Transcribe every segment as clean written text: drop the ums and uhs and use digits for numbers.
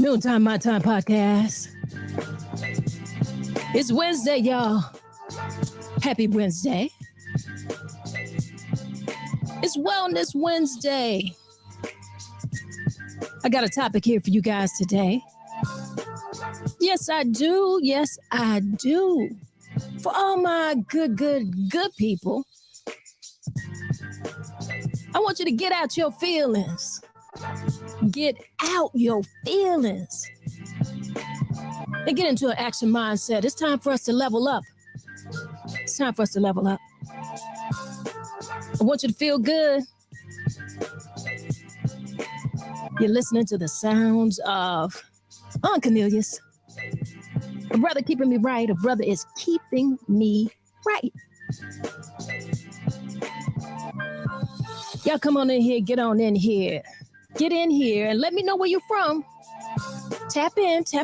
Noontime My Time Podcast. It's Wednesday, y'all. Happy Wednesday. It's Wellness Wednesday. I got a topic here for you guys today. Yes, I do. Yes, I do. For all my good people, I want you to get out your feelings. Get out your feelings. And get into an action mindset. It's time for us to level up. It's time for us to level up. I want you to feel good. You're listening to the sounds of Cornelius. A brother keeping me right. A brother is keeping me right. Y'all come on in here. Get on in here. Get in here and let me know where you're from. Tap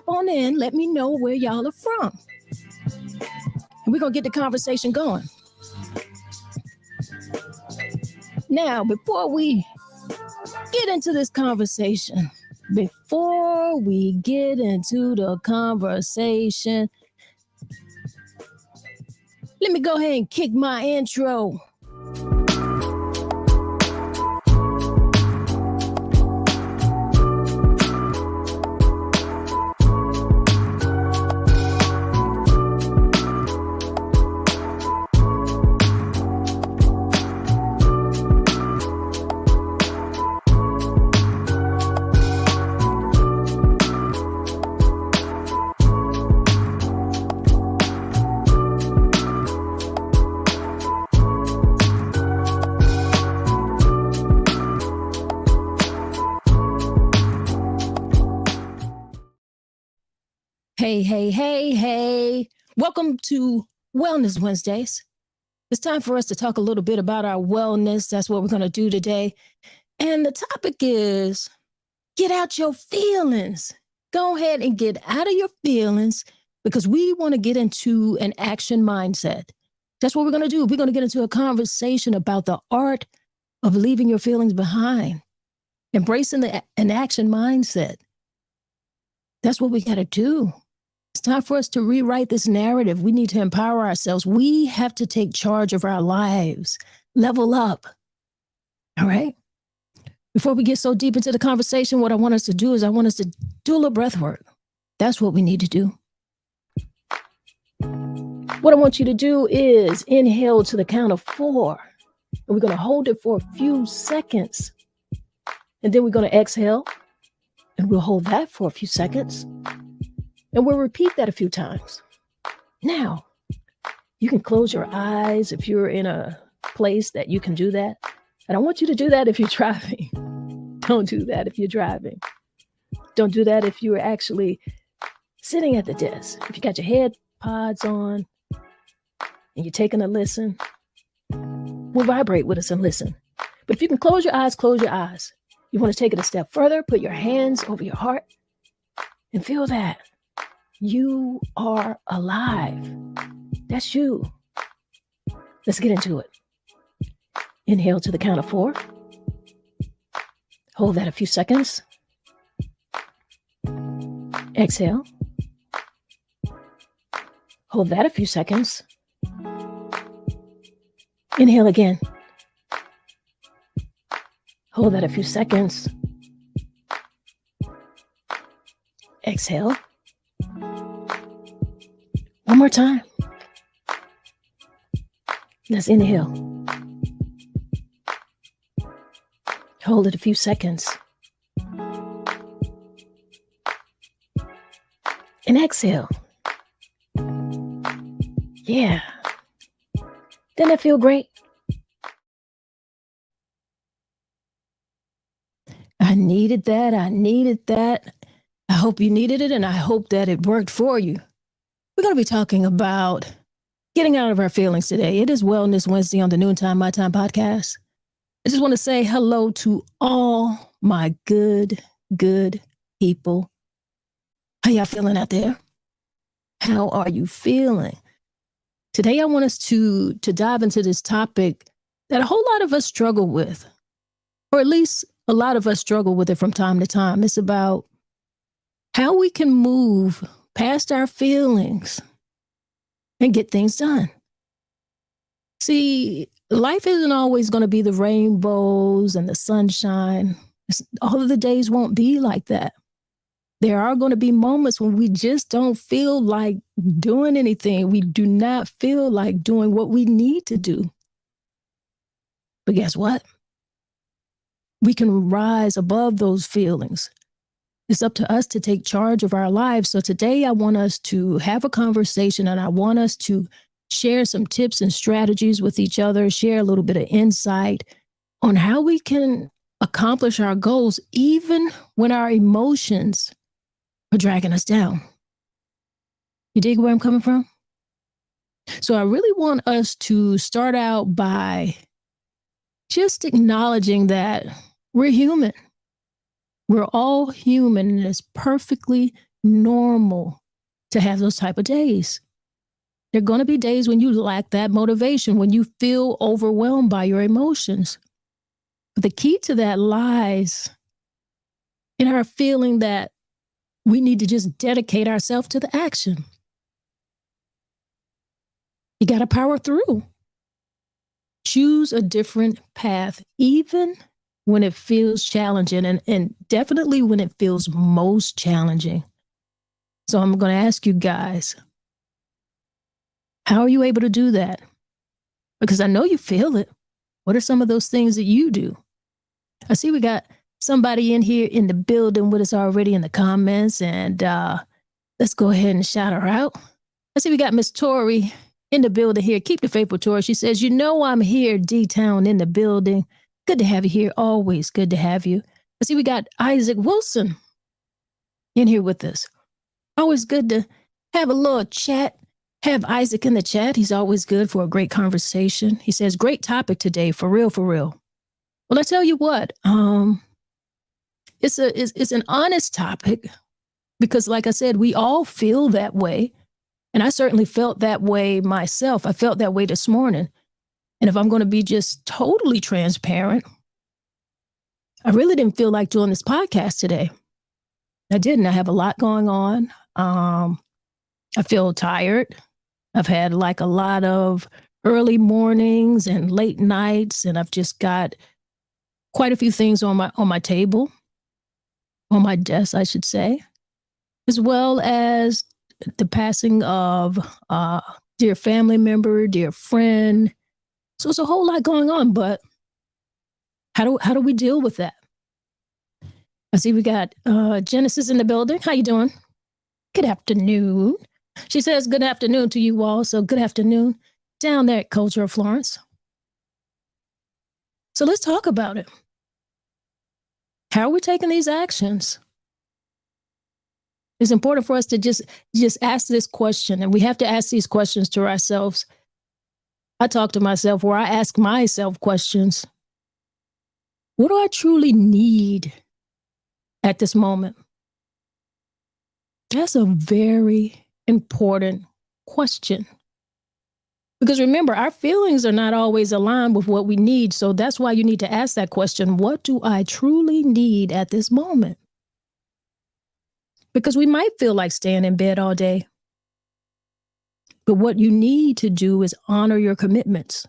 on in. Let me know where y'all are from. And we're going to get the conversation going. Now, before we get into this conversation, let me go ahead and kick my intro. Hey. Welcome to Wellness Wednesdays. It's time for us to talk a little bit about our wellness. That's what we're going to do today. And the topic is get out your feelings. Go ahead and get out of your feelings because we want to get into an action mindset. That's what we're going to do. We're going to get into a conversation about the art of leaving your feelings behind, embracing an action mindset. That's what we got to do. It's time for us to rewrite this narrative. We need to empower ourselves. We have to take charge of our lives, level up. All right? Before we get so deep into the conversation, what I want us to do is I want us to do a little breath work. That's what we need to do. What I want you to do is inhale to the count of 4. And we're going to hold it for a few seconds. And then we're going to exhale. And we'll hold that for a few seconds. And we'll repeat that a few times. Now, you can close your eyes if you're in a place that you can do that. I don't want you to do that if you're driving. Don't do that if you're driving. Don't do that if you're actually sitting at the desk. If you got your head pods on and you're taking a listen, we'll vibrate with us and listen. But if you can close your eyes, close your eyes. You want to take it a step further, put your hands over your heart and feel that. You are alive. That's you. Let's get into it. Inhale to the count of 4. Hold that a few seconds. Exhale. Hold that a few seconds. Inhale again. Hold that a few seconds. Exhale. One more time. Let's inhale. Hold it a few seconds. And exhale. Yeah. Didn't that feel great? I needed that. I hope you needed it, and I hope that it worked for you. We're going to be talking about getting out of our feelings today. It is Wellness Wednesday on the Noontime My Time Podcast. I just want to say hello to all my good people. How y'all feeling out there? How are you feeling? Today, I want us to dive into this topic that a whole lot of us struggle with, or at least a lot of us struggle with it from time to time. It's about how we can move past our feelings and get things done. See, life isn't always going to be the rainbows and the sunshine. All of the days won't be like that. There are going to be moments when we just don't feel like doing anything. We do not feel like doing what we need to do. But guess what? We can rise above those feelings. It's up to us to take charge of our lives. So today I want us to have a conversation, and I want us to share some tips and strategies with each other, share a little bit of insight on how we can accomplish our goals, even when our emotions are dragging us down. You dig where I'm coming from? So I really want us to start out by just acknowledging that we're human. We're all human, and it's perfectly normal to have those type of days. There are going to be days when you lack that motivation, when you feel overwhelmed by your emotions. But the key to that lies in our feeling that we need to just dedicate ourselves to the action. You got to power through. Choose a different path, even when it feels challenging, and definitely when it feels most challenging. So I'm going to ask you guys, how are you able to do that? Because I know you feel it. What are some of those things that you do? I see we got somebody in here in the building with us already in the comments, and let's go ahead and shout her out. I see we got Miss Tori in the building here. Keep the faith with Tori. She says, I'm here, D-Town in the building. Good to have you here. Always good to have you. I see we got Isaac Wilson in here with us. Always good to have a little chat. Have Isaac in the chat. He's always good for a great conversation. He says, great topic today, for real, for real. Well, I tell you what, it's an honest topic because, like I said, we all feel that way. And I certainly felt that way myself. I felt that way this morning. And if I'm going to be just totally transparent, I really didn't feel like doing this podcast today. I didn't. I have a lot going on. I feel tired. I've had like a lot of early mornings and late nights, and I've just got quite a few things on my table, on my desk, I should say, as well as the passing of a dear family member, dear friend. So it's a whole lot going on, but how do we deal with that? I see we got Genesis in the building. How you doing? Good afternoon. She says good afternoon to you all. So good afternoon down there at Culture of Florence. So let's talk about it. How are we taking these actions? It's important for us to just ask this question, and we have to ask these questions to ourselves. I talk to myself, or I ask myself questions. What do I truly need at this moment? That's a very important question. Because remember, our feelings are not always aligned with what we need. So that's why you need to ask that question. What do I truly need at this moment? Because we might feel like staying in bed all day. But what you need to do is honor your commitments.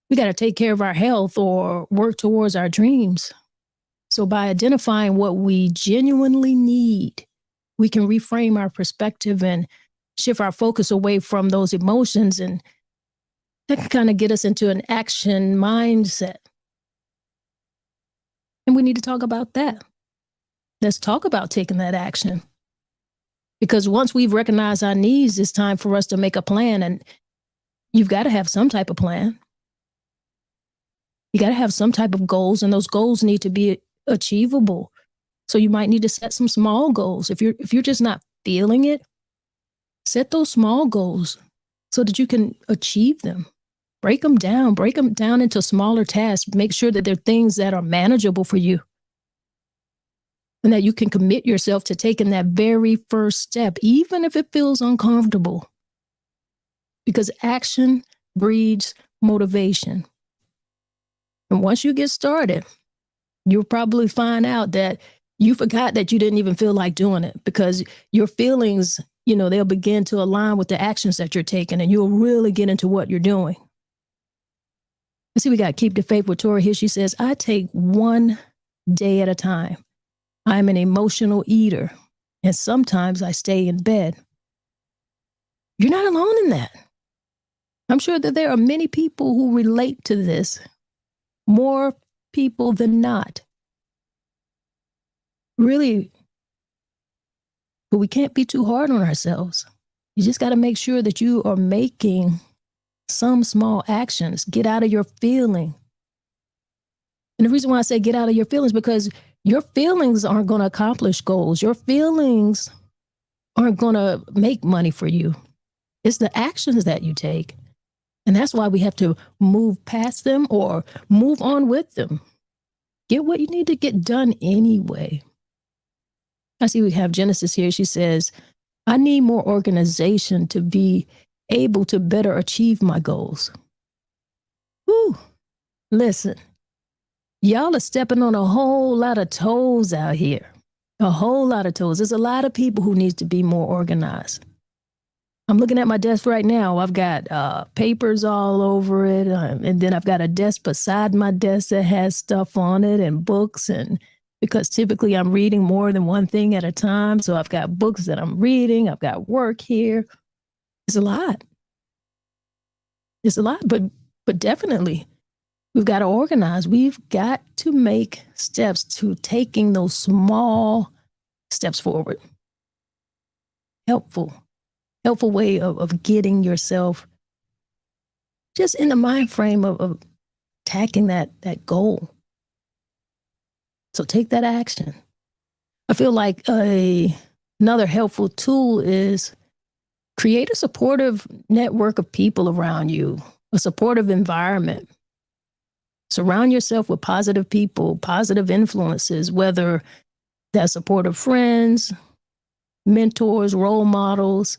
We got to take care of our health or work towards our dreams. So by identifying what we genuinely need, we can reframe our perspective and shift our focus away from those emotions, and that can kind of get us into an action mindset. And we need to talk about that. Let's talk about taking that action. Because once we've recognized our needs, it's time for us to make a plan, and you've got to have some type of plan. You got to have some type of goals, and those goals need to be achievable. So you might need to set some small goals. If you're just not feeling it, set those small goals so that you can achieve them. Break them down into smaller tasks. Make sure that they're things that are manageable for you and that you can commit yourself to taking that very first step, even if it feels uncomfortable. Because action breeds motivation. And once you get started, you'll probably find out that You forgot that you didn't even feel like doing it because your feelings, they'll begin to align with the actions that you're taking, and you'll really get into what you're doing. Let's see, we got Keep the Faith with Tori here. She says, I take one day at a time. I'm an emotional eater, and sometimes I stay in bed. You're not alone in that. I'm sure that there are many people who relate to this, more people than not. Really, but we can't be too hard on ourselves. You just got to make sure that you are making some small actions. Get out of your feeling. And the reason why I say get out of your feelings, because your feelings aren't going to accomplish goals. Your feelings aren't going to make money for you. It's the actions that you take. And that's why we have to move past them or move on with them. Get what you need to get done anyway. I see we have Genesis here. She says, I need more organization to be able to better achieve my goals. Whew. Listen, y'all are stepping on a whole lot of toes out here. A whole lot of toes. There's a lot of people who need to be more organized. I'm looking at my desk right now. I've got papers all over it. And then I've got a desk beside my desk that has stuff on it and books. And because typically I'm reading more than one thing at a time. So I've got books that I'm reading. I've got work here. It's a lot. It's a lot, but definitely we've got to organize. We've got to make steps to taking those small steps forward. Helpful way of getting yourself just in the mind frame of attacking that goal. So take that action. I feel like another helpful tool is create a supportive network of people around you, a supportive environment. Surround yourself with positive people, positive influences, whether that's supportive friends, mentors, role models,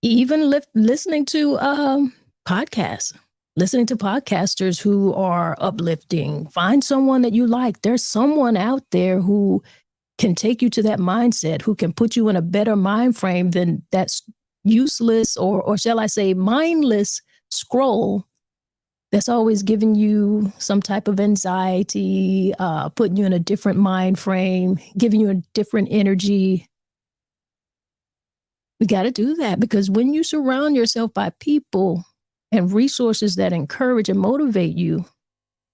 even listening to podcasts, listening to podcasters who are uplifting. Find someone that you like. There's someone out there who can take you to that mindset, who can put you in a better mind frame than that useless or shall I say mindless scroll that's always giving you some type of anxiety, putting you in a different mind frame, giving you a different energy. We got to do that because when you surround yourself by people and resources that encourage and motivate you,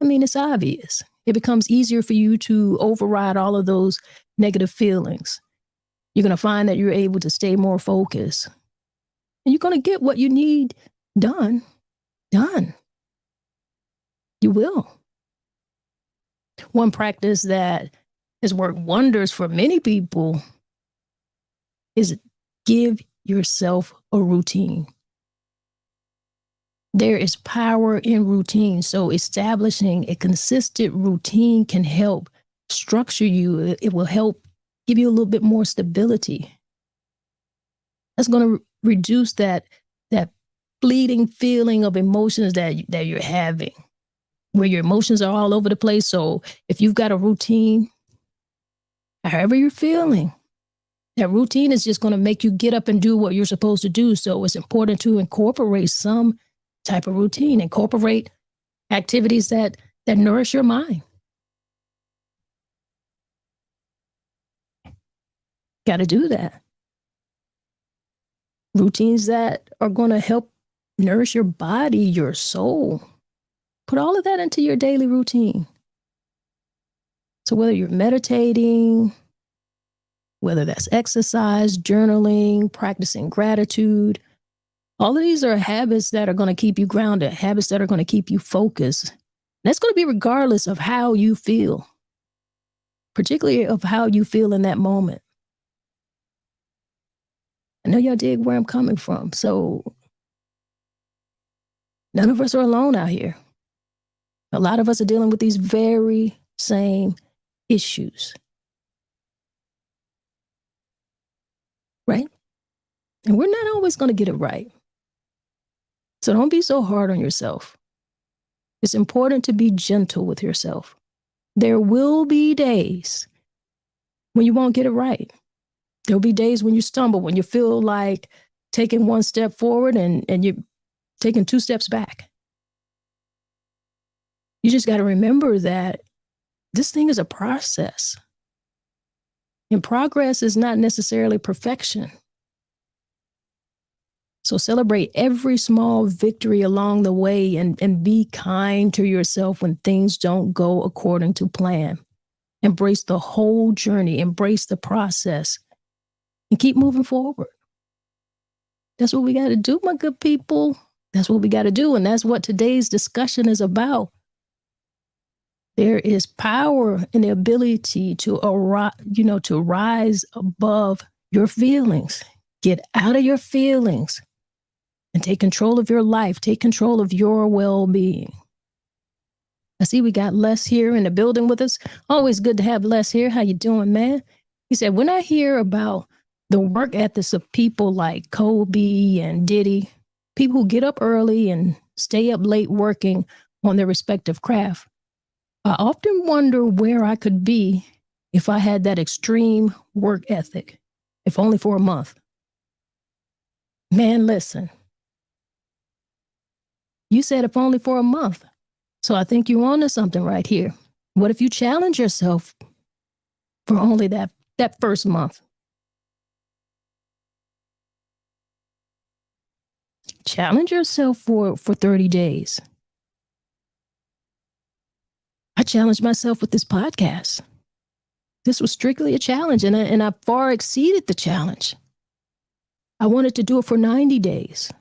I mean, it's obvious. It becomes easier for you to override all of those negative feelings. You're going to find that you're able to stay more focused. And you're going to get what you need done. You will. One practice that has worked wonders for many people is give yourself a routine. There is power in routine. So establishing a consistent routine can help structure you. It will help give you a little bit more stability. That's going to reduce that fleeting feeling of emotions that you're having, where your emotions are all over the place. So if you've got a routine, however you're feeling, that routine is just going to make you get up and do what you're supposed to do. So it's important to incorporate some type of routine, incorporate activities that nourish your mind. Got to do that. Routines that are going to help nourish your body, your soul. Put all of that into your daily routine. So whether you're meditating, whether that's exercise, journaling, practicing gratitude, all of these are habits that are going to keep you grounded, habits that are going to keep you focused. That's going to be regardless of how you feel, particularly of how you feel in that moment. I know y'all dig where I'm coming from. So none of us are alone out here. A lot of us are dealing with these very same issues. Right? And we're not always going to get it right. So don't be so hard on yourself. It's important to be gentle with yourself. There will be days when you won't get it right. There'll be days when you stumble, when you feel like taking one step forward and you're taking two steps back. You just got to remember that this thing is a process. And progress is not necessarily perfection. So celebrate every small victory along the way and be kind to yourself when things don't go according to plan. Embrace the whole journey, embrace the process, and keep moving forward. That's what we got to do, my good people. That's what we got to do. And that's what today's discussion is about. There is power in the ability to rise above your feelings. Get out of your feelings and take control of your life. Take control of your well-being. I see we got Les here in the building with us. Always good to have Les here. How you doing, man? He said, when I hear about the work ethics of people like Kobe and Diddy, people who get up early and stay up late working on their respective craft, I often wonder where I could be if I had that extreme work ethic, if only for a month. Man, listen. You said if only for a month. So I think you're onto something right here. What if you challenge yourself for only that first month? Challenge yourself for 30 days. I challenged myself with this podcast. This was strictly a challenge, and I far exceeded the challenge. I wanted to do it for 90 days.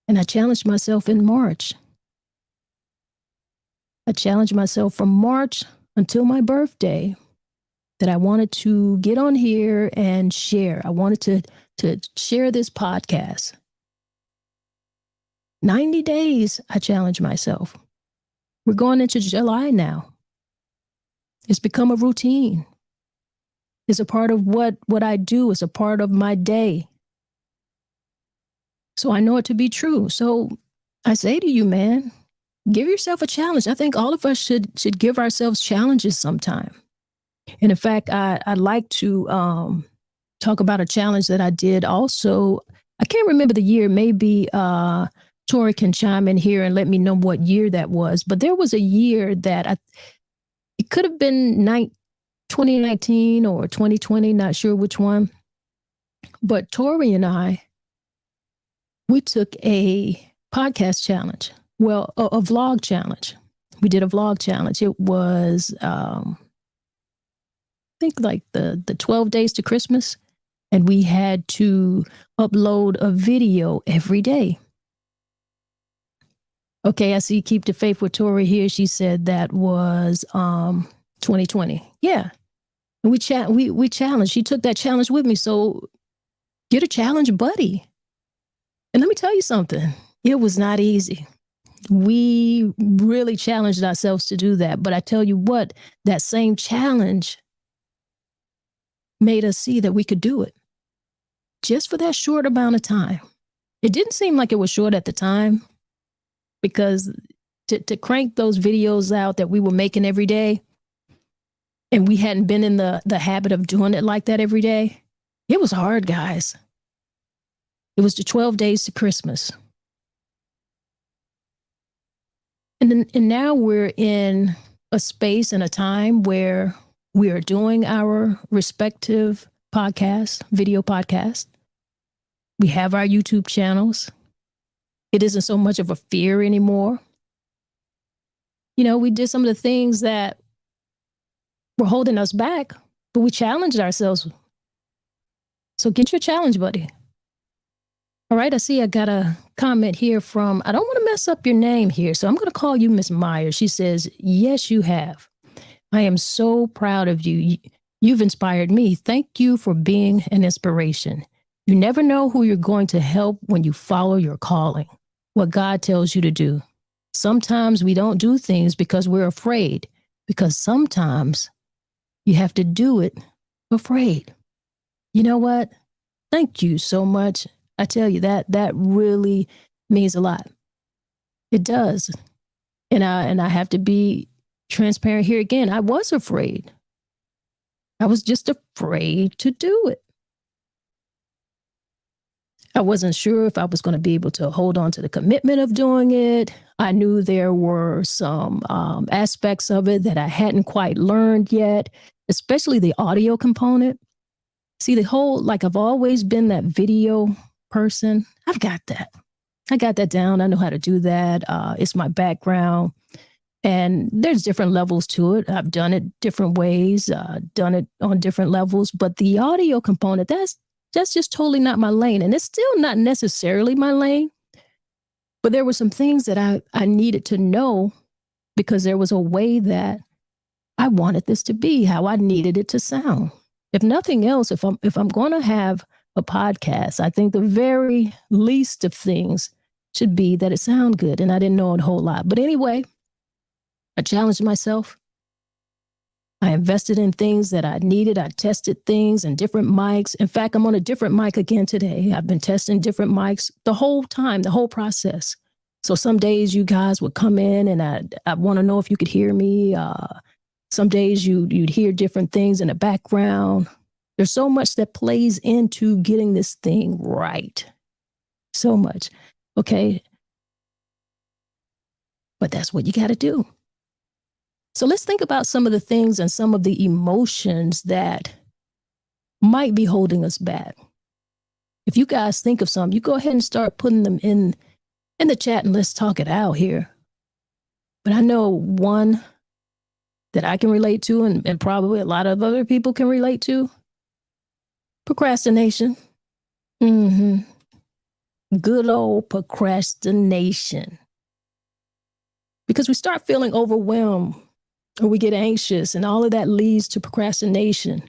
And I challenged myself in March. I challenged myself from March until my birthday that I wanted to get on here and share. I wanted to share this podcast. 90 days, I challenged myself. We're going into July now. It's become a routine. It's a part of what I do. It's a part of my day. So I know it to be true. So I say to you, man, give yourself a challenge. I think all of us should give ourselves challenges sometime. And in fact, I'd like to talk about a challenge that I did also. I can't remember the year. Maybe Tori can chime in here and let me know what year that was. But there was a year that it could have been 2019 or 2020, not sure which one. But Tori and I, we took a podcast challenge. Well, a vlog challenge. We did a vlog challenge. It was, I think like the 12 days to Christmas. And we had to upload a video every day. Okay, I see Keep the Faith with Tori here. She said that was 2020. Yeah. And we challenged. She took that challenge with me. So get a challenge buddy. And let me tell you something. It was not easy. We really challenged ourselves to do that. But I tell you what, that same challenge made us see that we could do it. Just for that short amount of time. It didn't seem like it was short at the time, because to crank those videos out that we were making every day, and we hadn't been in the habit of doing it like that every day, it was hard, guys. It was the 12 days to Christmas. And now we're in a space and a time where we are doing our respective podcasts, video podcasts. We have our YouTube channels. It isn't so much of a fear anymore. You know, we did some of the things that were holding us back, but we challenged ourselves. So get your challenge, buddy. All right, I see I got a comment here from, I don't want to mess up your name here, so I'm going to call you Miss Myers. She says, yes, you have. I am so proud of you. You've inspired me. Thank you for being an inspiration. You never know who you're going to help when you follow your calling, what God tells you to do. Sometimes we don't do things because we're afraid, because sometimes you have to do it afraid. You know what? Thank you so much. I tell you, that really means a lot. It does. And I have to be transparent here again. I was afraid. I was just afraid to do it. I wasn't sure if I was going to be able to hold on to the commitment of doing it. I knew there were some aspects of it that I hadn't quite learned yet, especially the audio component. See, the whole, like, I've always been that video person. I've got that. I got that down. I know how to do that. It's my background. And there's different levels to it. I've done it different ways, done it on different levels. But the audio component, that's just totally not my lane. And it's still not necessarily my lane. But there were some things that I needed to know, because there was a way that I wanted this to be, how I needed it to sound. If nothing else, if I'm going to have a podcast, I think the very least of things should be that it sound good. And I didn't know a whole lot. But anyway, I challenged myself. I invested in things that I needed. I tested things and different mics. In fact, I'm on a different mic again today. I've been testing different mics the whole time, the whole process. So some days you guys would come in and I want to know if you could hear me. Some days you'd hear different things in the background. There's so much that plays into getting this thing right. So much. Okay. But that's what you got to do. So let's think about some of the things and some of the emotions that might be holding us back. If you guys think of some, you go ahead and start putting them in the chat and let's talk it out here. But I know one that I can relate to, and probably a lot of other people can relate to: procrastination. Good old procrastination. Because we start feeling overwhelmed, or we get anxious, and all of that leads to procrastination.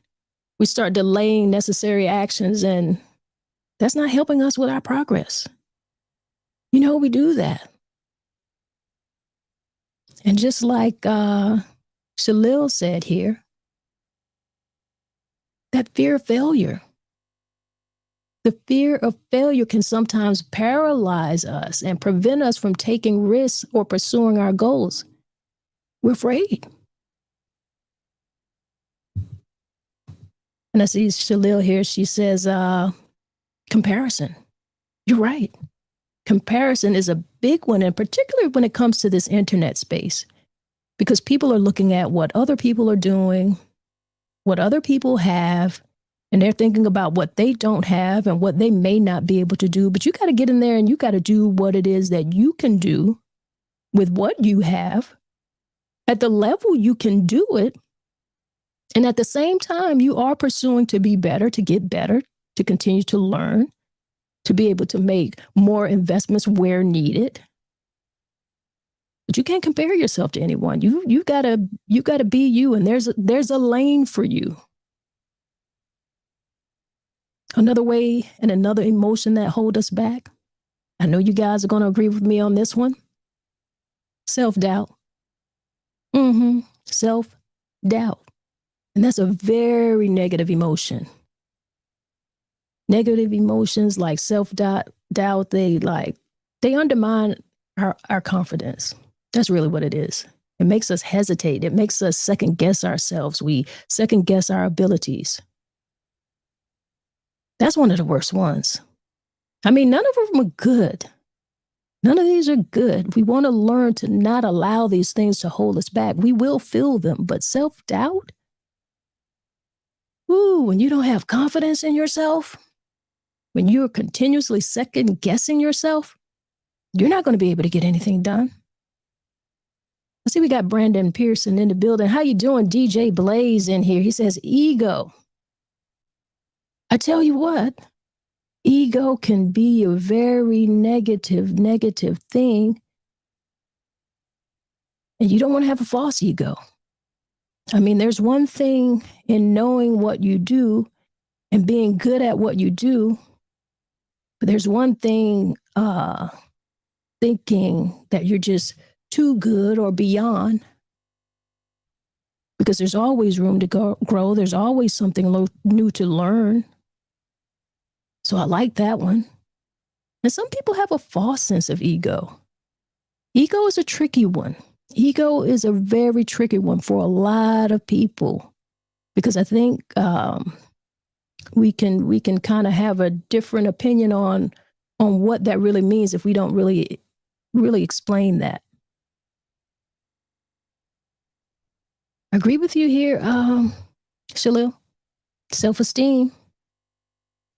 We start delaying necessary actions, and that's not helping us with our progress. You know, we do that. And just like Shalil said here, that fear of failure. The fear of failure can sometimes paralyze us and prevent us from taking risks or pursuing our goals. We're afraid. And I see Shalil here. She says, comparison. You're right. Comparison is a big one, and particularly when it comes to this internet space, because people are looking at what other people are doing, what other people have, and they're thinking about what they don't have and what they may not be able to do. But you got to get in there and you got to do what it is that you can do with what you have at the level you can do it. And at the same time, you are pursuing to be better, to get better, to continue to learn, to be able to make more investments where needed. But you can't compare yourself to anyone. You gotta be you, and there's a lane for you. Another way and another emotion that hold us back. I know you guys are going to agree with me on this one. Self-doubt. Self-doubt. And that's a very negative emotion. Negative emotions like self-doubt, they undermine our confidence. That's really what it is. It makes us hesitate. It makes us second guess ourselves. We second guess our abilities. That's one of the worst ones. I mean, none of them are good. None of these are good. We want to learn to not allow these things to hold us back. We will feel them, but self-doubt? When you don't have confidence in yourself, when you're continuously second guessing yourself, you're not going to be able to get anything done. I see we got Brandon Pearson in the building. How you doing, DJ Blaze in here? He says, ego. I tell you what, ego can be a very negative thing. And you don't want to have a false ego. I mean, there's one thing in knowing what you do and being good at what you do. But there's one thing thinking that you're just too good or beyond. Because there's always room to grow. There's always something new to learn. So I like that one. And some people have a false sense of ego. Ego is a tricky one. Ego is a very tricky one for a lot of people because I think we can kind of have a different opinion on what that really means if we don't really explain that. Agree with you here, Shalil. Self-esteem.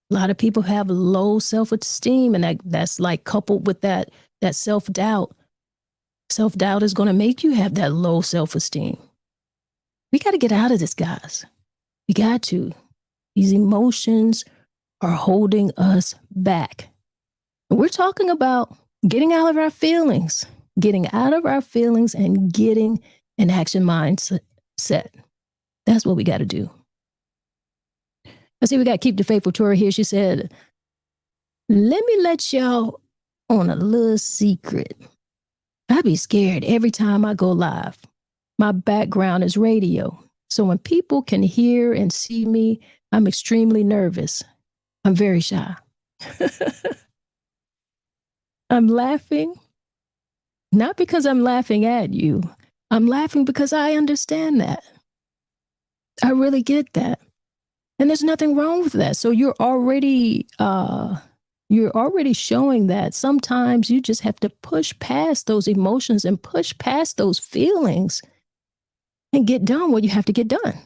A lot of people have low self-esteem, and that's like coupled with that self-doubt. Self-doubt is going to make you have that low self-esteem. We got to get out of this, guys. We got to. These emotions are holding us back. And we're talking about getting out of our feelings, and getting an action mindset. That's what we got to do. I see we got Keep the Faithful Tori here. She said, let me let y'all on a little secret. I be scared every time I go live. My background is radio. So when people can hear and see me, I'm extremely nervous. I'm very shy. I'm laughing, not because I'm laughing at you. I'm laughing because I understand that. I really get that. And there's nothing wrong with that. So you're already showing that sometimes you just have to push past those emotions and push past those feelings and get done what you have to get done.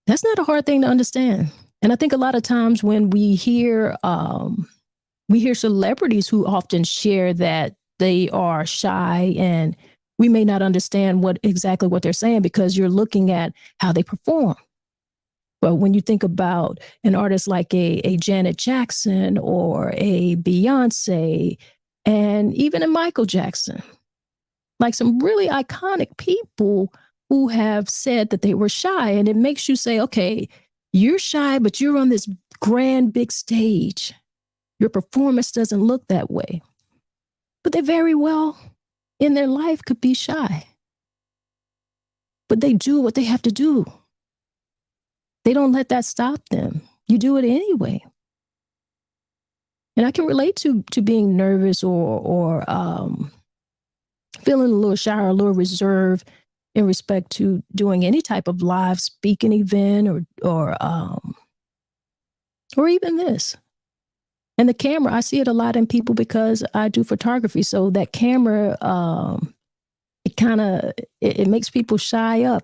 That's not a hard thing to understand. And I think a lot of times when we hear celebrities who often share that they are shy, and we may not understand exactly what they're saying because you're looking at how they perform. But when you think about an artist like a Janet Jackson or a Beyonce, and even a Michael Jackson, like some really iconic people who have said that they were shy, and it makes you say, okay, you're shy, but you're on this grand big stage. Your performance doesn't look that way. But they very well in their life could be shy. But they do what they have to do. They don't let that stop them. You do it anyway. And I can relate to being nervous or feeling a little shy or a little reserved in respect to doing any type of live speaking event or even this. And the camera, I see it a lot in people because I do photography. So that camera, it makes people shy up.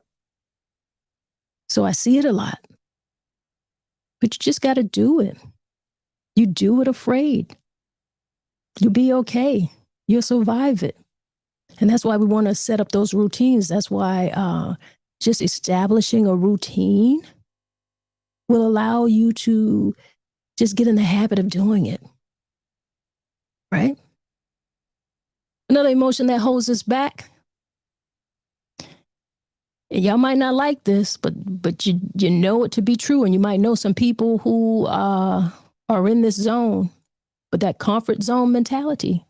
So I see it a lot. But you just got to do it. You do it afraid. You'll be okay. You'll survive it. And that's why we want to set up those routines. That's why just establishing a routine will allow you to just get in the habit of doing it. Right? Another emotion that holds us back. And y'all might not like this, but you know it to be true. And you might know some people who are in this zone, but that comfort zone mentality.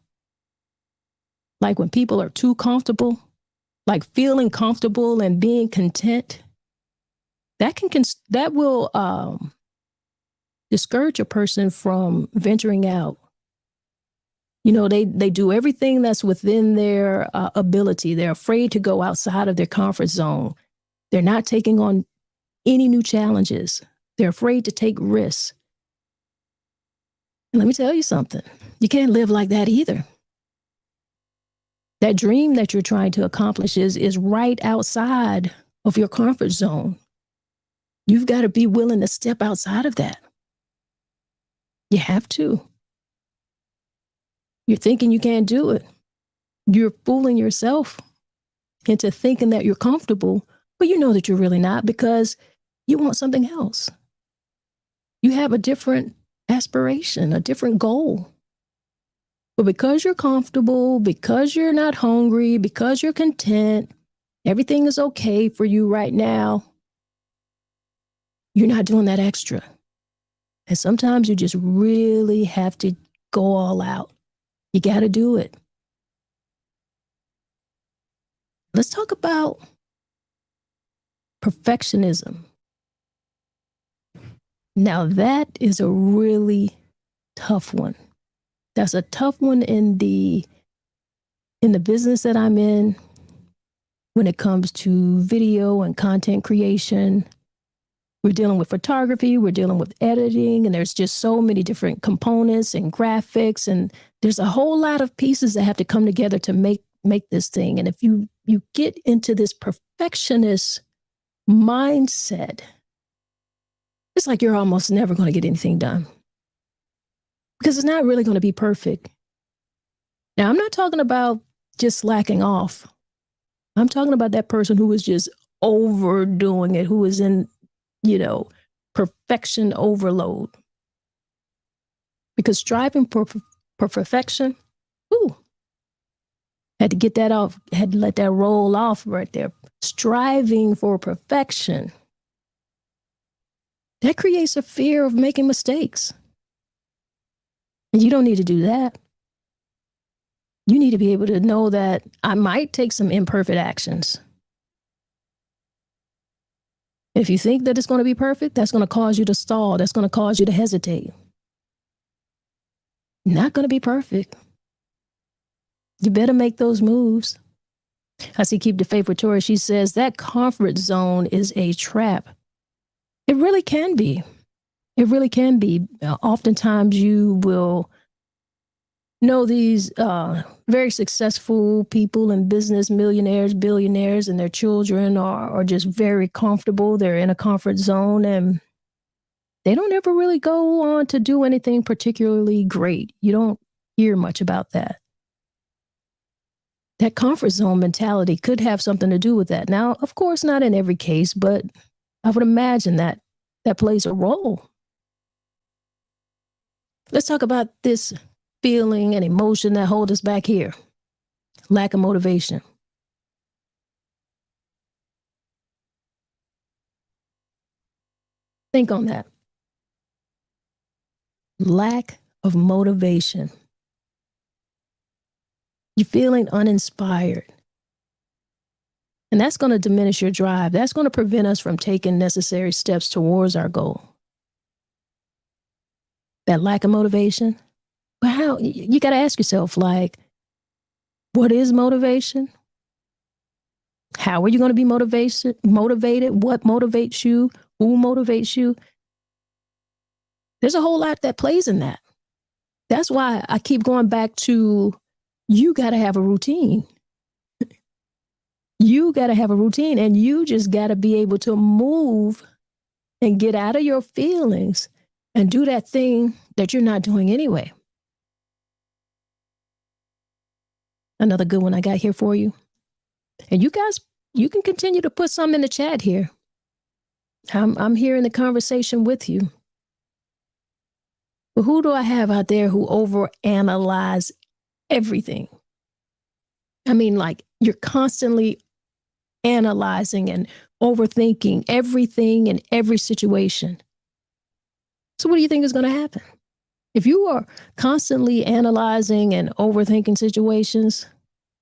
Like when people are too comfortable, like feeling comfortable and being content, that will discourage a person from venturing out. You know, they do everything that's within their ability. They're afraid to go outside of their comfort zone. They're not taking on any new challenges. They're afraid to take risks. And let me tell you something. You can't live like that either. That dream that you're trying to accomplish is right outside of your comfort zone. You've got to be willing to step outside of that. You have to. You're thinking you can't do it. You're fooling yourself into thinking that you're comfortable, but you know that you're really not because you want something else. You have a different aspiration, a different goal. But because you're comfortable, because you're not hungry, because you're content, everything is okay for you right now, you're not doing that extra. And sometimes you just really have to go all out. You got to do it. Let's talk about perfectionism. Now, that is a really tough one. That's a tough one in the In the business that I'm in, when it comes to video and content creation, we're dealing with photography, we're dealing with editing, and there's just so many different components and graphics, and there's a whole lot of pieces that have to come together to make this thing. And if you get into this perfectionist mindset, it's like you're almost never going to get anything done because it's not really going to be perfect. Now, I'm not talking about just slacking off. I'm talking about that person who is just overdoing it, who is in, perfection overload. Because striving for perfection, had to get that off, had to let that roll off right there. Striving for perfection, that creates a fear of making mistakes. And you don't need to do that. You need to be able to know that I might take some imperfect actions. If you think that it's going to be perfect, that's going to cause you to stall. That's going to cause you to hesitate. Not going to be perfect. You better make those moves. I see Keep the Faith with Tori. She says that comfort zone is a trap. It really can be. It really can be. Oftentimes you will know these very successful people in business, millionaires, billionaires, and their children are just very comfortable. They're in a comfort zone and they don't ever really go on to do anything particularly great. You don't hear much about that. That comfort zone mentality could have something to do with that. Now, of course, not in every case, but I would imagine that plays a role. Let's talk about this feeling and emotion that hold us back here. Lack of motivation. Think on that. Lack of motivation. You're feeling uninspired. And that's going to diminish your drive. That's going to prevent us from taking necessary steps towards our goal. That lack of motivation. Well, how? You got to ask yourself, what is motivation? How are you going to be motivated? What motivates you? Who motivates you? There's a whole lot that plays in that. That's why I keep going back to, you got to have a routine. You got to have a routine, and you just got to be able to move and get out of your feelings and do that thing that you're not doing anyway. Another good one I got here for you. And you guys, you can continue to put some in the chat here. I'm here in the conversation with you. But who do I have out there who overanalyze everything? I mean, you're constantly analyzing and overthinking everything in every situation. So what do you think is going to happen? If you are constantly analyzing and overthinking situations,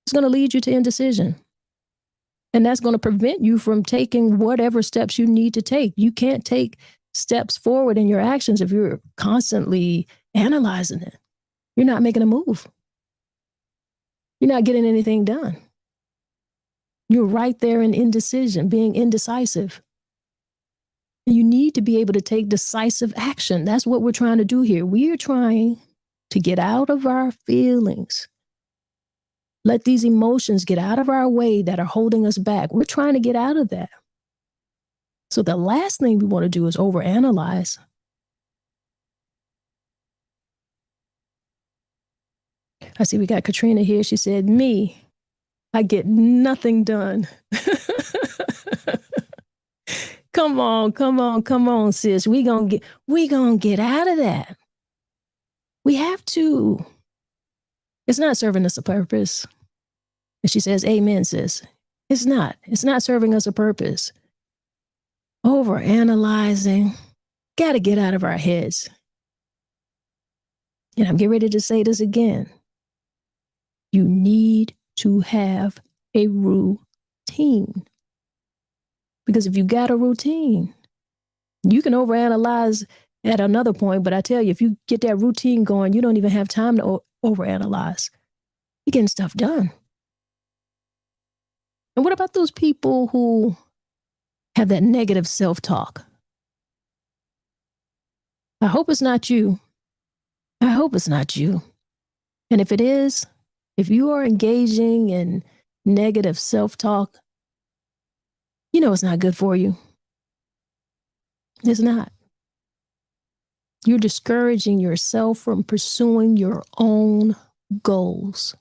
it's going to lead you to indecision. And that's going to prevent you from taking whatever steps you need to take. You can't take steps forward in your actions if you're constantly analyzing it. You're not making a move. You're not getting anything done. You're right there in indecision, being indecisive. You need to be able to take decisive action. That's what we're trying to do here. We are trying to get out of our feelings. Let these emotions get out of our way that are holding us back. We're trying to get out of that. So the last thing we want to do is overanalyze. I see we got Katrina here. She said, me, I get nothing done. Come on, sis. We gonna get out of that. We have to. It's not serving us a purpose. And she says, amen, sis. It's not serving us a purpose. Overanalyzing. Got to get out of our heads. And I'm getting ready to say this again. You need to have a routine. Because if you got a routine, you can overanalyze at another point. But I tell you, if you get that routine going, you don't even have time to overanalyze. You're getting stuff done. And what about those people who have that negative self-talk? I hope it's not you. I hope it's not you. And if it is, if you are engaging in negative self-talk, you know it's not good for you. It's not. You're discouraging yourself from pursuing your own goals.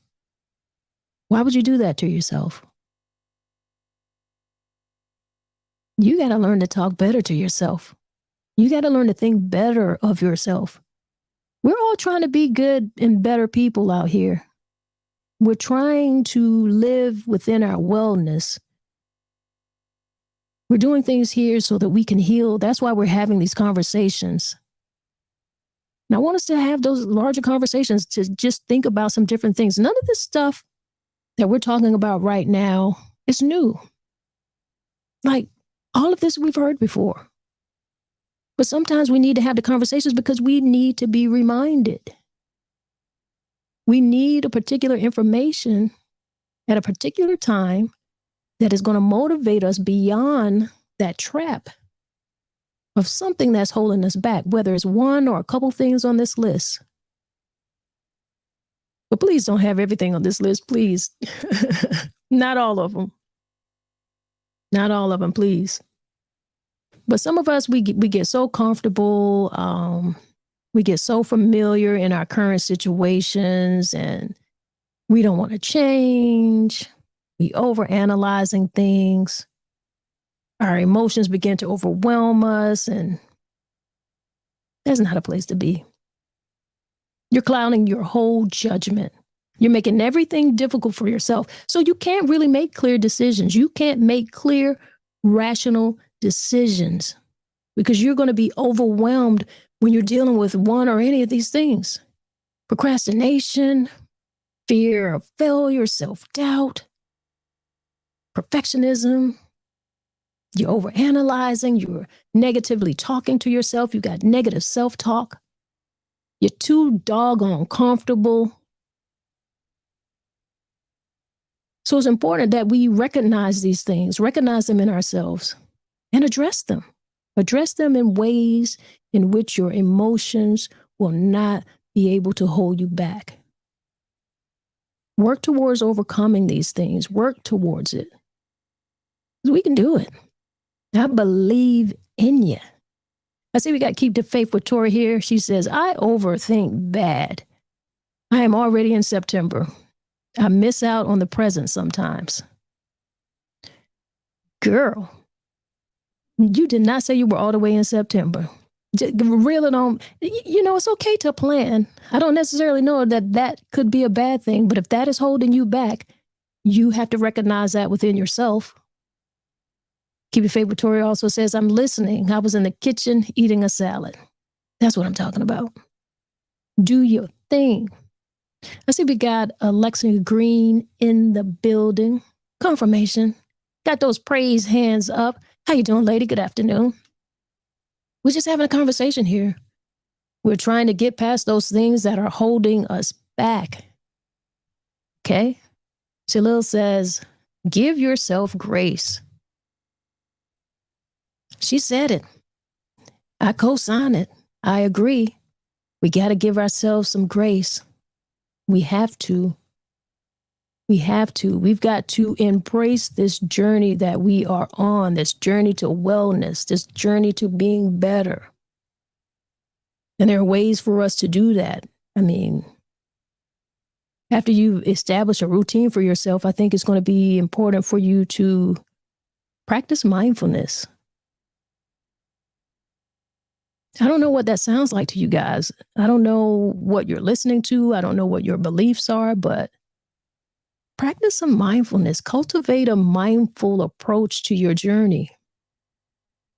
Why would you do that to yourself? You got to learn to talk better to yourself. You got to learn to think better of yourself. We're all trying to be good and better people out here. We're trying to live within our wellness. We're doing things here so that we can heal. That's why we're having these conversations. And I want us to have those larger conversations to just think about some different things. None of this stuff that we're talking about right now is new. Like all of this we've heard before. But sometimes we need to have the conversations because we need to be reminded. We need a particular information at a particular time that is going to motivate us beyond that trap of something that's holding us back, whether it's one or a couple things on this list. But please don't have everything on this list, please. Not all of them. Not all of them, please. But some of us, we get so comfortable. We get so familiar in our current situations and we don't want to change. We overanalyzing things. Our emotions begin to overwhelm us, and that's not a place to be. You're clouding your whole judgment. You're making everything difficult for yourself. So you can't really make clear decisions. You can't make clear, rational decisions because you're going to be overwhelmed when you're dealing with one or any of these things. Procrastination, fear of failure, self-doubt, perfectionism. You're overanalyzing. You're negatively talking to yourself. You got negative self-talk. You're too doggone comfortable. So it's important that we recognize these things, recognize them in ourselves, and address them. Address them in ways in which your emotions will not be able to hold you back. Work towards overcoming these things. Work towards it. We can do it. I believe in you. I see we got Keep the Faith with Tori here. She says, I overthink bad. I am already in September. I miss out on the present sometimes. Girl, you did not say you were all the way in September. Just reel it on. You know, it's okay to plan. I don't necessarily know that that could be a bad thing, but if that is holding you back, you have to recognize that within yourself. Keep Your Favorite Tori also says, I'm listening. I was in the kitchen eating a salad. That's what I'm talking about. Do your thing. I see we got Alexa Green in the building. Confirmation. Got those praise hands up. How you doing, lady? Good afternoon. We're just having a conversation here. We're trying to get past those things that are holding us back. Okay? Shalil says, give yourself grace. She said it. I co-sign it. I agree. We got to give ourselves some grace. We have to. We have to. We've got to embrace this journey that we are on, this journey to wellness, this journey to being better. And there are ways for us to do that. I mean, after you establish a routine for yourself, I think it's going to be important for you to practice mindfulness. I don't know what that sounds like to you guys. I don't know what you're listening to. I don't know what your beliefs are, but practice some mindfulness. Cultivate a mindful approach to your journey.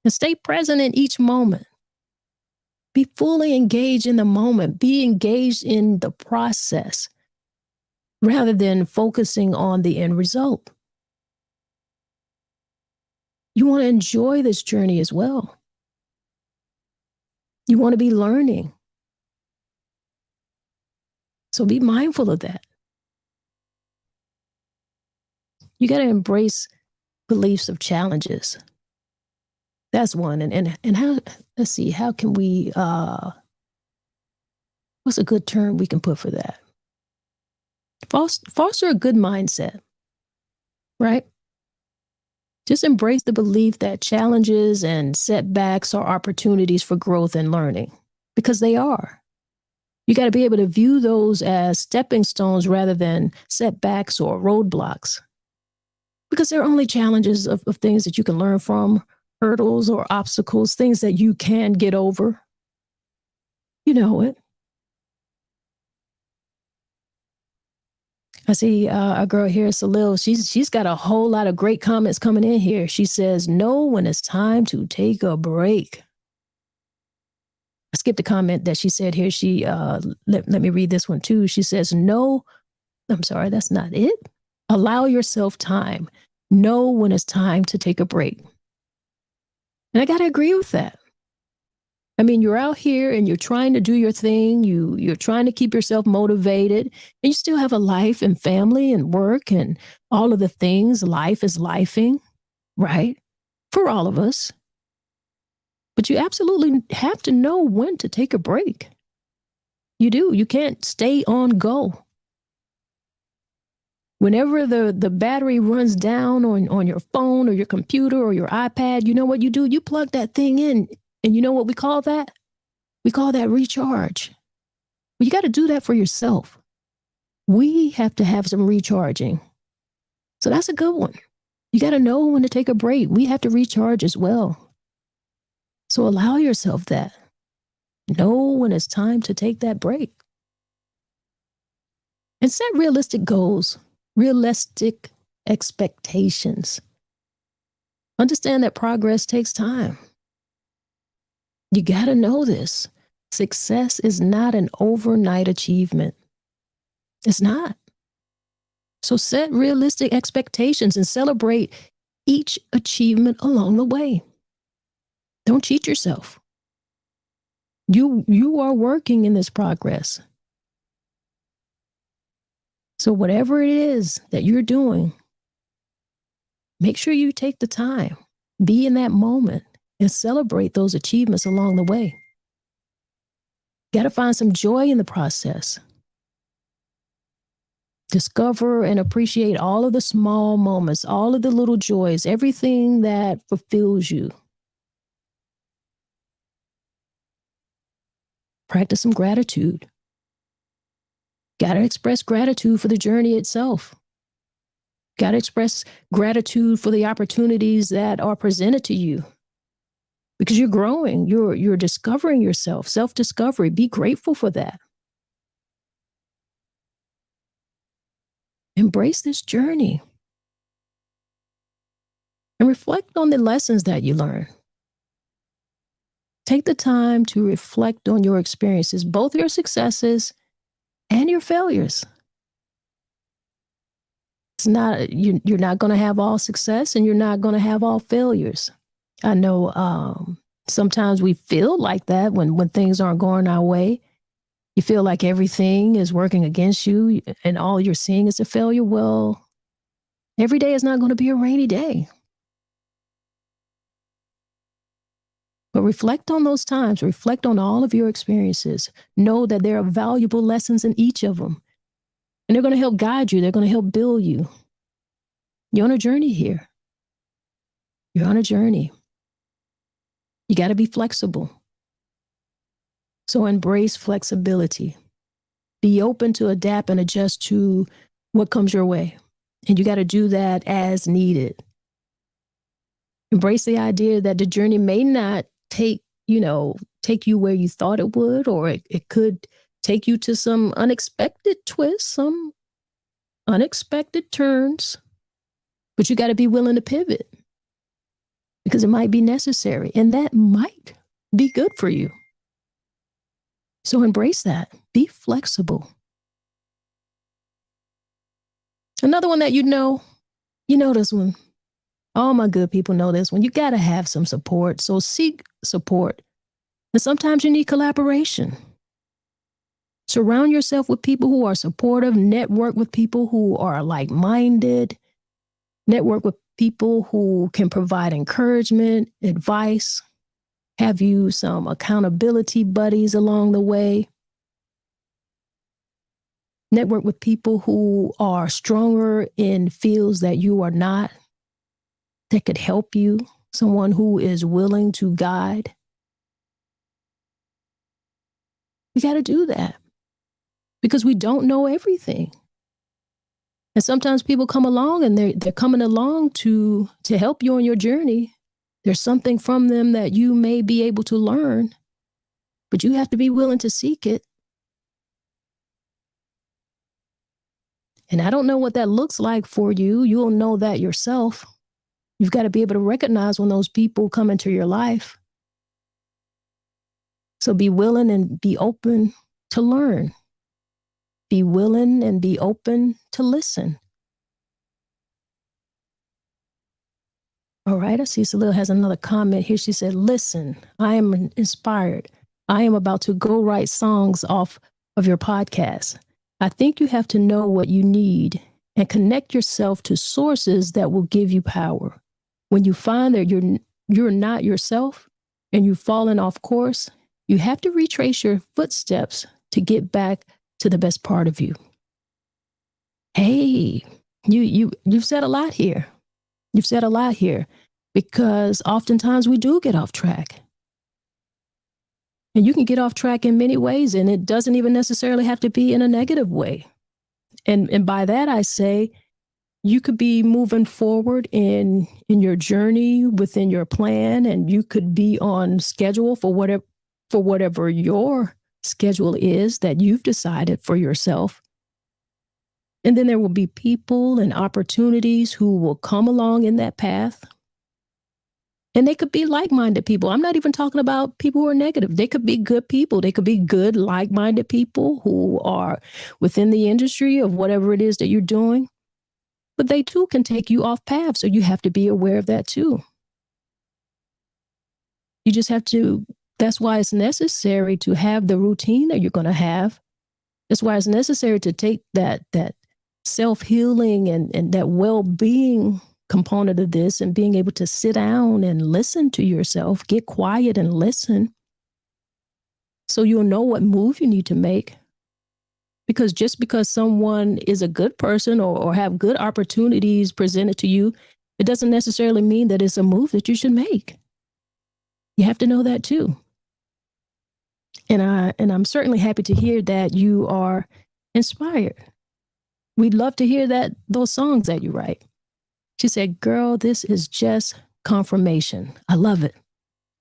And stay present in each moment. Be fully engaged in the moment. Be engaged in the process rather than focusing on the end result. You want to enjoy this journey as well. You want to be learning. So be mindful of that. You got to embrace beliefs of challenges. That's one. And how, let's see, how can we, what's a good term we can put for that? Foster a good mindset, right? Just embrace the belief that challenges and setbacks are opportunities for growth and learning, because they are. You got to be able to view those as stepping stones rather than setbacks or roadblocks, because they're only challenges of things that you can learn from, hurdles or obstacles, things that you can get over. You know it. I see a girl here, Salil. She's got a whole lot of great comments coming in here. She says, know when it's time to take a break. I skipped a comment that she said here. She let me read this one too. She says, no, I'm sorry, that's not it. Allow yourself time. Know when it's time to take a break. And I got to agree with that. I mean, you're out here and you're trying to do your thing. You're trying to keep yourself motivated, and you still have a life and family and work and all of the things. Life is lifing, right? For all of us. But you absolutely have to know when to take a break. You do. You can't stay on go. Whenever the battery runs down on your phone or your computer or your iPad, you know what you do? You plug that thing in. And you know what we call that? We call that recharge. But you got to do that for yourself. We have to have some recharging. So that's a good one. You got to know when to take a break. We have to recharge as well. So allow yourself that. Know when it's time to take that break. And set realistic goals, realistic expectations. Understand that progress takes time. You got to know this. Success is not an overnight achievement. It's not. So set realistic expectations and celebrate each achievement along the way. Don't cheat yourself. You are working in this progress. So whatever it is that you're doing, make sure you take the time, be in that moment, and celebrate those achievements along the way. Got to find some joy in the process. Discover and appreciate all of the small moments, all of the little joys, everything that fulfills you. Practice some gratitude. Got to express gratitude for the journey itself. Got to express gratitude for the opportunities that are presented to you. Because you're growing, you're discovering yourself, self-discovery. Be grateful for that. Embrace this journey. And reflect on the lessons that you learn. Take the time to reflect on your experiences, both your successes and your failures. It's not, you're not going to have all success and you're not going to have all failures. I know sometimes we feel like that when things aren't going our way. You feel like everything is working against you and all you're seeing is a failure. Well, every day is not going to be a rainy day. But reflect on those times. Reflect on all of your experiences. Know that there are valuable lessons in each of them. And they're going to help guide you. They're going to help build you. You're on a journey here. You're on a journey. You got to be flexible. So embrace flexibility. Be open to adapt and adjust to what comes your way. And you got to do that as needed. Embrace the idea that the journey may not take you where you thought it would, or it could take you to some unexpected twists, some unexpected turns. But you got to be willing to pivot because it might be necessary and that might be good for you. So embrace that. Be flexible. Another one that you know this one. All my good people know this one. You got to have some support. So seek support. And sometimes you need collaboration. Surround yourself with people who are supportive. Network with people who are like-minded. Network with people who can provide encouragement, advice, have you some accountability buddies along the way. Network with people who are stronger in fields that you are not, that could help you, someone who is willing to guide. We got to do that because we don't know everything. And sometimes people come along and they're coming along to help you on your journey. There's something from them that you may be able to learn, but you have to be willing to seek it. And I don't know what that looks like for you. You'll know that yourself. You've got to be able to recognize when those people come into your life. So be willing and be open to learn. Be willing and be open to listen. All right, I see Salil has another comment here. She said, listen, I am inspired. I am about to go write songs off of your podcast. I think you have to know what you need and connect yourself to sources that will give you power. When you find that you're not yourself and you've fallen off course, you have to retrace your footsteps to get back to the best part of you. Hey, you've said a lot here. You've said a lot here because oftentimes we do get off track. And you can get off track in many ways, and it doesn't even necessarily have to be in a negative way. And by that, I say you could be moving forward in your journey within your plan, and you could be on schedule for whatever your schedule is that you've decided for yourself. And then there will be people and opportunities who will come along in that path. And they could be like-minded people. I'm not even talking about people who are negative. They could be good people. They could be good, like-minded people who are within the industry of whatever it is that you're doing. But they too can take you off path. So you have to be aware of that too. You just have to, that's why it's necessary to have the routine that you're going to have. That's why it's necessary to take that self-healing and that well-being component of this and being able to sit down and listen to yourself, get quiet and listen so you'll know what move you need to make. Because just because someone is a good person or have good opportunities presented to you, it doesn't necessarily mean that it's a move that you should make. You have to know that too. And I'm certainly happy to hear that you are inspired. We'd love to hear those songs that you write. She said, girl, this is just confirmation. I love it.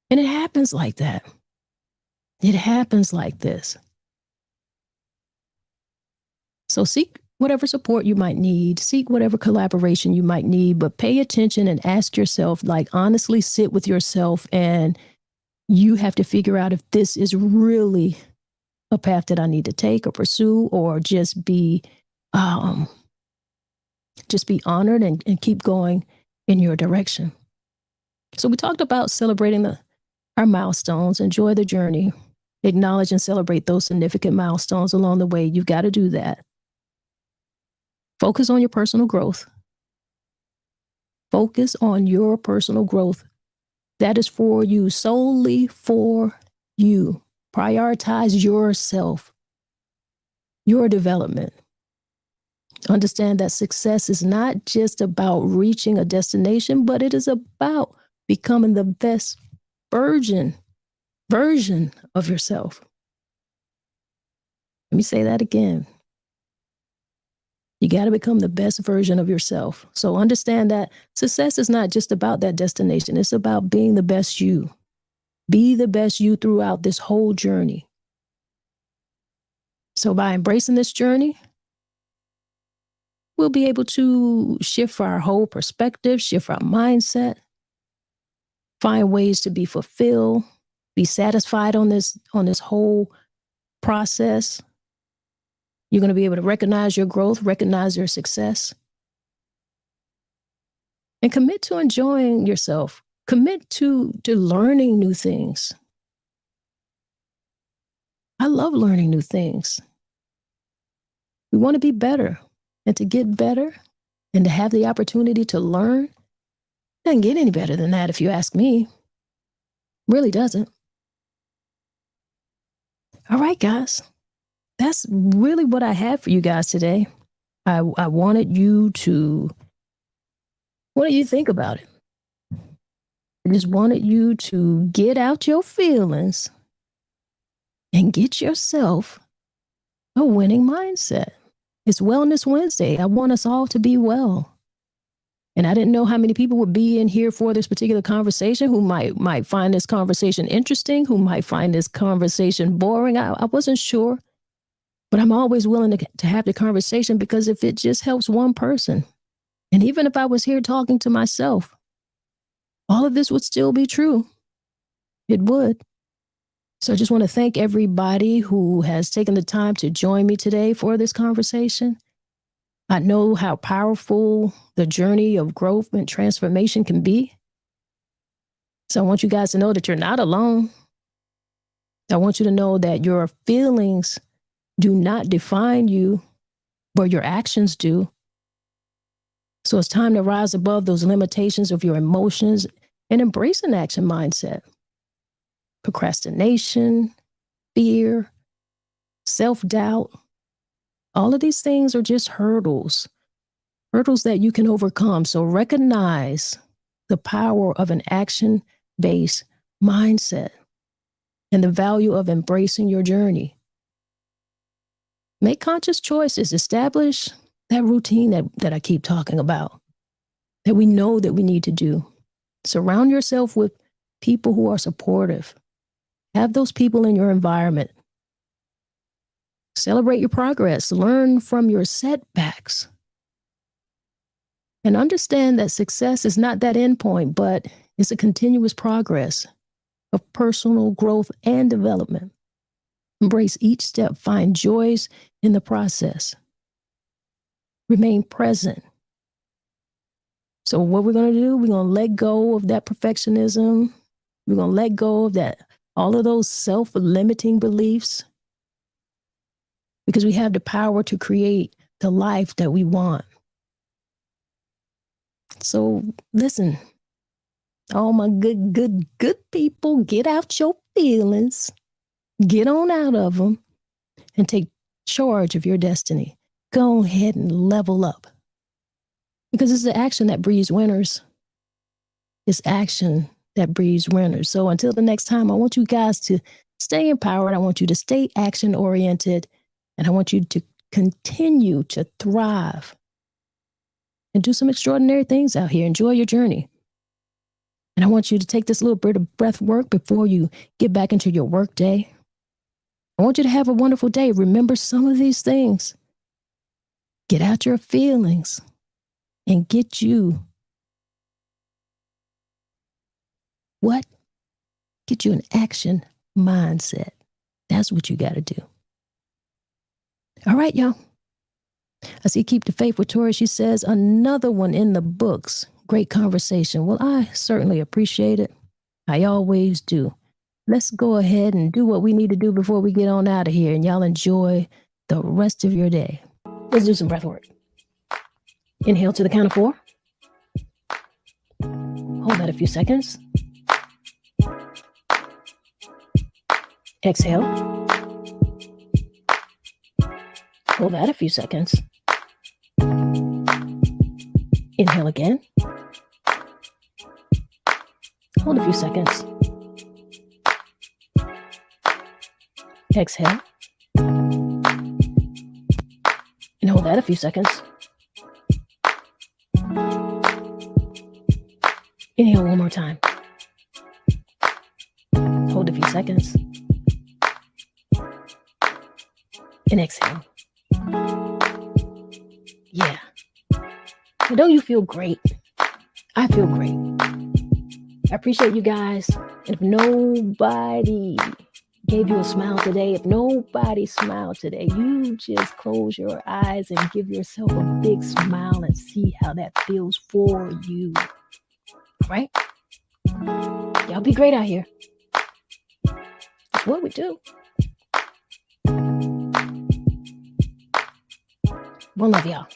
And it happens like that. It happens like this. So seek whatever support you might need, seek whatever collaboration you might need, but pay attention and ask yourself, like honestly sit with yourself, and you have to figure out if this is really a path that I need to take or pursue, or just be honored and keep going in your direction. So we talked about celebrating our milestones, enjoy the journey, acknowledge and celebrate those significant milestones along the way. You've got to do that. Focus on your personal growth. Focus on your personal growth. That is for you, solely for you. Prioritize yourself, your development. Understand that success is not just about reaching a destination, but it is about becoming the best version of yourself. Let me say that again. You got to become the best version of yourself. So understand that success is not just about that destination. It's about being the best you. Be the best you throughout this whole journey. So by embracing this journey, we'll be able to shift our whole perspective, shift our mindset, find ways to be fulfilled, be satisfied on this whole process. You're going to be able to recognize your growth, recognize your success, and commit to enjoying yourself. Commit to learning new things. I love learning new things. We want to be better. And to get better, And to have the opportunity to learn doesn't get any better than that, if you ask me. Really doesn't. All right, guys. That's really what I had for you guys today. I wanted you to think about it. I just wanted you to get out your feelings and get yourself a winning mindset. It's Wellness Wednesday. I want us all to be well. And I didn't know how many people would be in here for this particular conversation, who might find this conversation interesting, who might find this conversation boring. I wasn't sure. But I'm always willing to have the conversation, because if it just helps one person, and even if I was here talking to myself, all of this would still be true. It would. So I just want to thank everybody who has taken the time to join me today for this conversation. I know how powerful the journey of growth and transformation can be. So I want you guys to know that you're not alone. I want you to know that your feelings do not define you, but your actions do. So it's time to rise above those limitations of your emotions and embrace an action mindset. Procrastination, fear, self-doubt, all of these things are just hurdles that you can overcome. So recognize the power of an action-based mindset and the value of embracing your journey. Make conscious choices. Establish that routine that I keep talking about, that we know that we need to do. Surround yourself with people who are supportive. Have those people in your environment. Celebrate your progress. Learn from your setbacks. And understand that success is not that endpoint, but it's a continuous progress of personal growth and development. Embrace each step. Find joys in the process. Remain present. So what we're going to do, we're going to let go of that perfectionism. We're going to let go of that, all of those self-limiting beliefs, because we have the power to create the life that we want. So listen, all my good people, get out your feelings. Get on out of them and take charge of your destiny. Go ahead and level up, because it's the action that breeds winners. It's action that breeds winners. So until the next time, I want you guys to stay empowered. I want you to stay action oriented, and I want you to continue to thrive and do some extraordinary things out here. Enjoy your journey. And I want you to take this little bit of breath work before you get back into your work day. I want you to have a wonderful day. Remember some of these things. Get out your feelings and get you what? Get you an action mindset. That's what you got to do. All right, y'all. I see Keep the Faith with Tori. She says, another one in the books. Great conversation. Well, I certainly appreciate it. I always do. Let's go ahead and do what we need to do before we get on out of here, and y'all enjoy the rest of your day. Let's do some breath work. Inhale to the count of 4. Hold that a few seconds. Exhale. Hold that a few seconds. Inhale again. Hold a few seconds. Exhale. And hold that a few seconds. Inhale one more time. Hold a few seconds. And exhale. Yeah. Well, don't you feel great? I feel great. I appreciate you guys. And if nobody gave you a smile today, if nobody smiled today, you just close your eyes and give yourself a big smile and see how that feels for you. All right? Y'all be great out here. That's what we do. One love, y'all.